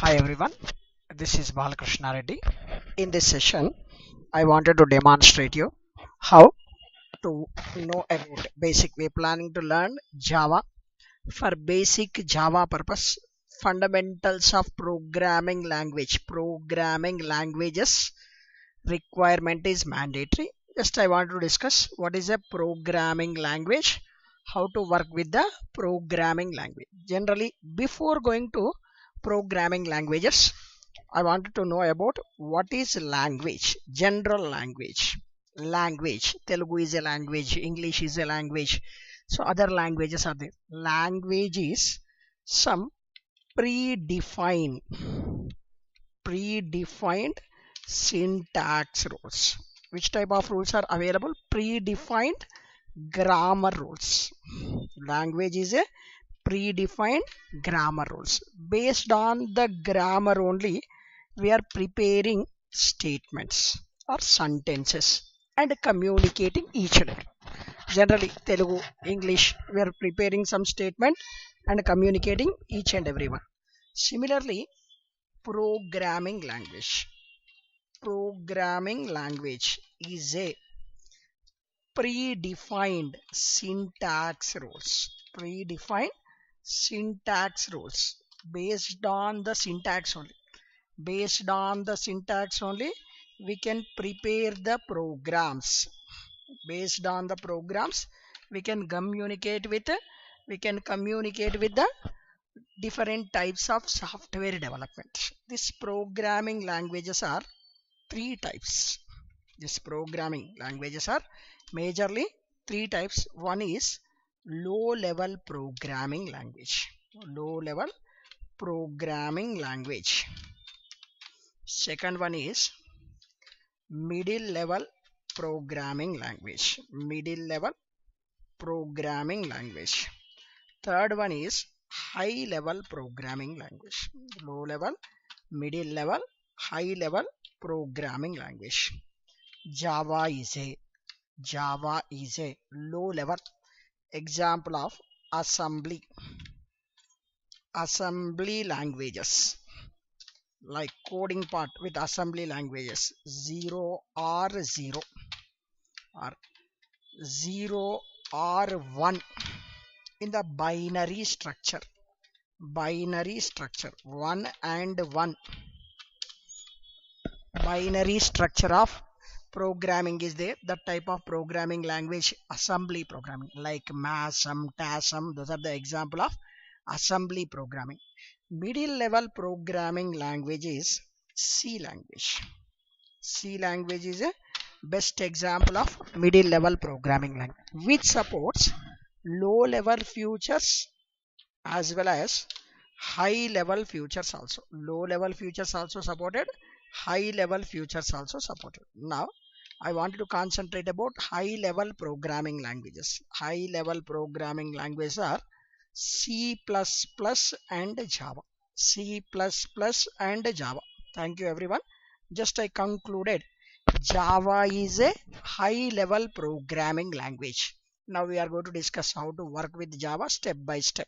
Hi everyone, this is Balakrishna Reddy. In this session, I wanted to demonstrate you how to know about basic. We're planning to learn Java for basic Java purpose, fundamentals of programming language. Programming languages requirement is mandatory. Just I want to discuss what is a programming language, how to work with the programming language. Generally, before going to programming languages, I wanted to know about what is language, general language. Language, Telugu is a language, English is a language. So other languages are there. Language is some predefined, predefined syntax rules. Which type of rules are available? Predefined grammar rules. Language is a predefined grammar rules. Based on the grammar only, we are preparing statements or sentences and communicating each other. Generally, Telugu, English, we are preparing some statement and communicating each and every one. Similarly, programming language. Programming language is a predefined syntax rules. Predefined syntax rules based on the syntax only. Based on the syntax only, we can prepare the programs. Based on the programs, we can communicate with the different types of software development. These programming languages are three types. These programming languages are majorly three types. One is low level programming language. Low level programming language. Second one is middle level programming language. Middle level programming language. Third one is high level programming language. Low level, middle level, high level programming language. Java is a low level example of assembly languages, like coding part with assembly languages. 0 or 0 or 0 or 1 in the binary structure. 1 and 1 binary structure of programming is there. That type of programming language, assembly programming, like MASM, TASM, those are the example of assembly programming. Middle level programming language is C language. C language is a best example of middle level programming language, which supports low level features as well as high level features also. Low level features also supported, high level features also supported. Now I wanted to concentrate about high level programming languages. High level programming languages are C++ and Java. C++ and Java. Thank you everyone. Just I concluded Java is a high level programming language. Now we are going to discuss how to work with Java step by step.